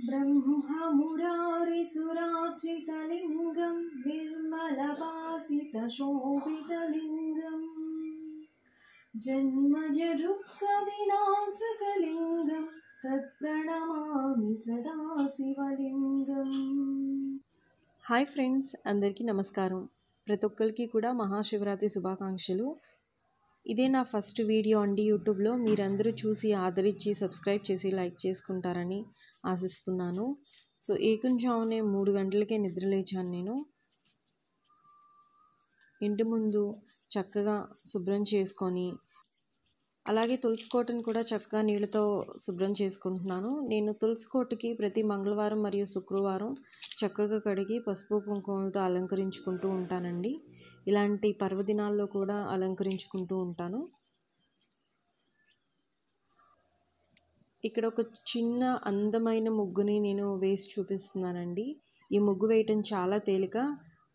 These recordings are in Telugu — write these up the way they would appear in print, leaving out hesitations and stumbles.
ब्रह्ममुरारिसुरार्चितलिङ्गं निर्मलभासितशोभितलिङ्गं जन्मजदुःखविनाशकलिङ्गं तत्प्रणमामि सदा शिवलिङ्गं। హాయ్ ఫ్రెండ్స్, అందరికీ నమస్కారం. ప్రతి ఒక్కరికి కూడా మహాశివరాత్రి శుభాకాంక్షలు. ఇదే నా ఫస్ట్ వీడియో అండి యూట్యూబ్లో. మీరందరూ చూసి ఆదరించి సబ్స్క్రైబ్ చేసి లైక్ చేసుకుంటారని ఆశిస్తున్నాను. సో ఏకుంజామునే 3 గంటలకే నిద్రలేచాను నేను. ఇంటి ముందు చక్కగా శుభ్రం చేసుకొని, అలాగే తులసి కోటను కూడా చక్కగా నీళ్ళతో శుభ్రం చేసుకుంటున్నాను. నేను తులసి కోటకి ప్రతి మంగళవారం మరియు శుక్రవారం చక్కగా కడిగి పసుపు కుంకుమలతో అలంకరించుకుంటూ ఉంటానండి. ఇలాంటి పర్వదినాల్లో కూడా అలంకరించుకుంటూ ఉంటాను. ఇక్కడ ఒక చిన్న అందమైన ముగ్గుని నేను వేసి చూపిస్తున్నానండి. ఈ ముగ్గు వేయటం చాలా తేలిక,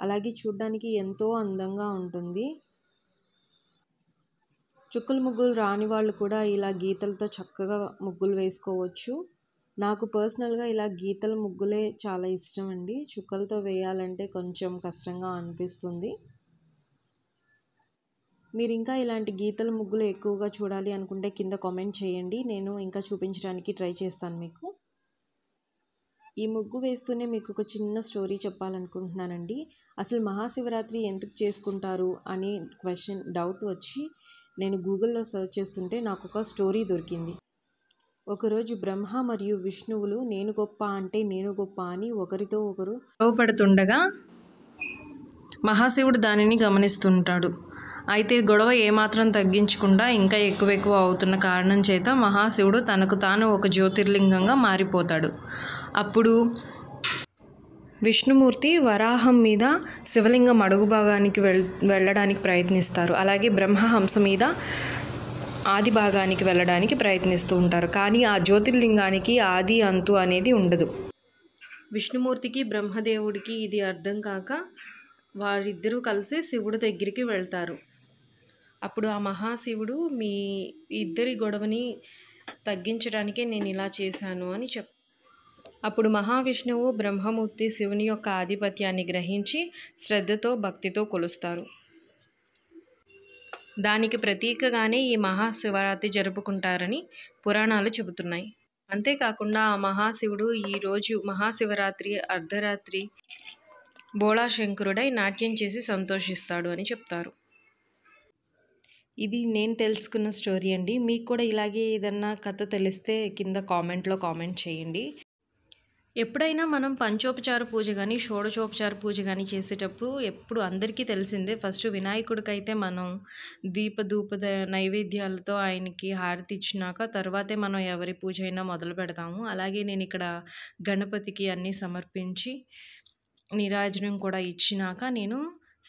అలాగే చూడడానికి ఎంతో అందంగా ఉంటుంది. చుక్కల ముగ్గులు రాని వాళ్ళు కూడా ఇలా గీతలతో చక్కగా ముగ్గులు వేసుకోవచ్చు. నాకు పర్సనల్గా ఇలా గీతల ముగ్గులే చాలా ఇష్టం అండి. చుక్కలతో వేయాలంటే కొంచెం కష్టంగా అనిపిస్తుంది. మీరు ఇంకా ఇలాంటి గీతల ముగ్గులు ఎక్కువగా చూడాలి అనుకుంటే కింద కామెంట్ చేయండి. నేను ఇంకా చూపించడానికి ట్రై చేస్తాను మీకు. ఈ ముగ్గు వేస్తూనే మీకు ఒక చిన్న స్టోరీ చెప్పాలనుకుంటున్నానండి. అసలు మహాశివరాత్రి ఎందుకు చేసుకుంటారు అని డౌట్ వచ్చి నేను గూగుల్లో సెర్చ్ చేస్తుంటే నాకు ఒక స్టోరీ దొరికింది. ఒకరోజు బ్రహ్మ మరియు విష్ణువులు నేను గొప్ప అంటే నేను గొప్ప అని ఒకరితో ఒకరు గొడవపడుతుండగా మహాశివుడు దానిని గమనిస్తుంటాడు. అయితే గొడవ ఏమాత్రం తగ్గించకుండా ఇంకా ఎక్కువ అవుతున్న కారణం చేత మహాశివుడు తనకు తాను ఒక జ్యోతిర్లింగంగా మారిపోతాడు. అప్పుడు విష్ణుమూర్తి వరాహం మీద శివలింగం అడుగు భాగానికి వెళ్ళడానికి ప్రయత్నిస్తారు. అలాగే బ్రహ్మహంస మీద ఆది భాగానికి వెళ్ళడానికి ప్రయత్నిస్తూ ఉంటారు. కానీ ఆ జ్యోతిర్లింగానికి ఆది అంతు అనేది ఉండదు. విష్ణుమూర్తికి బ్రహ్మదేవుడికి ఇది అర్థం కాక వారిద్దరూ కలిసి శివుడి దగ్గరికి వెళ్తారు. అప్పుడు ఆ మహాశివుడు మీ ఇద్దరి గొడవని తగ్గించడానికే నేను ఇలా చేశాను అని అప్పుడు మహావిష్ణువు బ్రహ్మమూర్తి శివుని యొక్క ఆధిపత్యాన్ని గ్రహించి శ్రద్ధతో భక్తితో కొలుస్తారు. దానికి ప్రతీకగానే ఈ మహాశివరాత్రి జరుపుకుంటారని పురాణాలు చెబుతున్నాయి. అంతేకాకుండా ఆ మహాశివుడు ఈరోజు మహాశివరాత్రి అర్ధరాత్రి బోళాశంకరుడై నాట్యం చేసి సంతోషిస్తాడు అని చెప్తారు. ఇది నేను తెలుసుకున్న స్టోరీ అండి. మీకు కూడా ఇలాగే ఏదన్నా కథ తెలిస్తే కింద కామెంట్లో కామెంట్ చేయండి. ఎప్పుడైనా మనం పంచోపచార పూజ కానీ షోడశోపచార పూజ కానీ చేసేటప్పుడు ఎప్పుడు అందరికీ తెలిసిందే, ఫస్ట్ వినాయకుడికైతే మనం దీపధూప నైవేద్యాలతో ఆయనకి హారతి ఇచ్చినాక తర్వాతే మనం ఎవరి పూజ అయినా మొదలు పెడతాము. అలాగే నేను ఇక్కడ గణపతికి అన్నీ సమర్పించి నీరాజనం కూడా ఇచ్చినాక నేను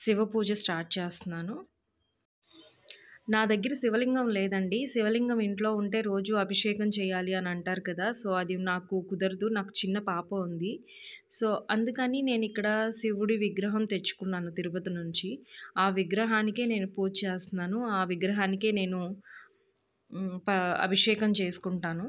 శివ పూజ స్టార్ట్ చేస్తున్నాను. నా దగ్గర శివలింగం లేదండి. శివలింగం ఇంట్లో ఉంటే రోజు అభిషేకం చేయాలి అని అంటారు కదా. సో అది నాకు కుదరదు. నాకు చిన్న పాప ఉంది. సో అందుకని నేను ఇక్కడ శివుడి విగ్రహం తెచ్చుకున్నాను తిరుపతి నుంచి. ఆ విగ్రహానికే నేను పూజ చేస్తున్నాను. ఆ విగ్రహానికే నేను అభిషేకం చేసుకుంటాను.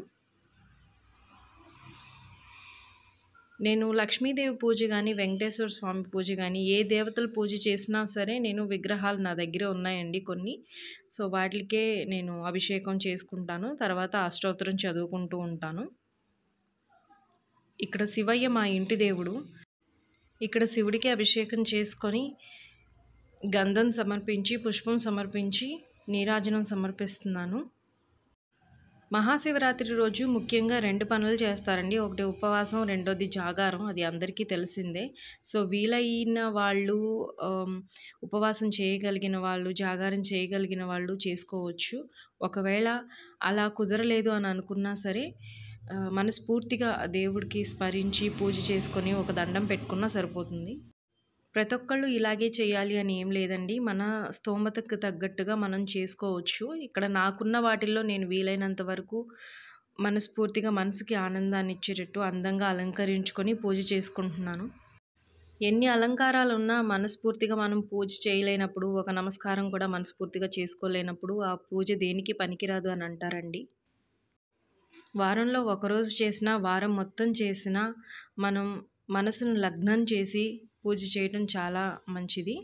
నేను లక్ష్మీదేవి పూజ కానీ వెంకటేశ్వర స్వామి పూజ కానీ ఏ దేవతల పూజ చేసినా సరే నేను విగ్రహాలు నా దగ్గర ఉన్నాయండి కొన్ని. సో వాటికే నేను అభిషేకం చేసుకుంటాను. తర్వాత అష్టోత్తరం చదువుకుంటూ ఉంటాను. ఇక్కడ శివయ్య మా ఇంటి దేవుడు. ఇక్కడ శివుడికి అభిషేకం చేసుకొని గంధం సమర్పించి పుష్పం సమర్పించి నీరాజనం సమర్పిస్తున్నాను. మహాశివరాత్రి రోజు ముఖ్యంగా 2 పనులు చేస్తారండి. ఒకటి ఉపవాసం, రెండోది జాగారం. అది అందరికీ తెలిసిందే. సో వీలైన వాళ్ళు ఉపవాసం చేయగలిగిన వాళ్ళు, జాగారం చేయగలిగిన వాళ్ళు చేసుకోవచ్చు. ఒకవేళ అలా కుదరలేదు అని అనుకున్నా సరే మనస్ఫూర్తిగా దేవుడికి స్మరించి పూజ చేసుకొని ఒక దండం పెట్టుకున్నా సరిపోతుంది. ప్రతి ఒక్కళ్ళు ఇలాగే చేయాలి అని ఏం లేదండి. మన స్తోమతకు తగ్గట్టుగా మనం చేసుకోవచ్చు. ఇక్కడ నాకున్న వాటిల్లో నేను వీలైనంత వరకు మనస్ఫూర్తిగా మనసుకి ఆనందాన్ని ఇచ్చేటట్టు అందంగా అలంకరించుకొని పూజ చేసుకుంటున్నాను. ఎన్ని అలంకారాలు ఉన్నా మనస్ఫూర్తిగా మనం పూజ చేయలేనప్పుడు, ఒక నమస్కారం కూడా మనస్ఫూర్తిగా చేసుకోలేనప్పుడు ఆ పూజ దేనికి పనికిరాదు అని అంటారండి. వారంలో ఒకరోజు చేసినా, వారం మొత్తం చేసినా మనం మనసును లగ్నం చేసి పూజ చేయటం చాలా మంచిది.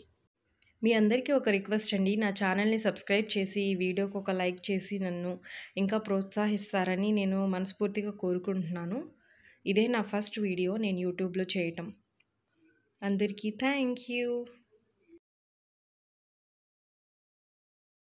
మీ అందరికీ ఒక రిక్వెస్ట్ అండి. నా ఛానల్‌ని సబ్స్క్రైబ్ చేసి, ఈ వీడియోకి ఒక లైక్ చేసి నన్ను ఇంకా ప్రోత్సహిస్తారని నేను మనస్ఫూర్తిగా కోరుకుంటున్నాను. ఇదే నా ఫస్ట్ వీడియో నేను యూట్యూబ్‌లో చేయటం. అందరికీ థ్యాంక్ యూ.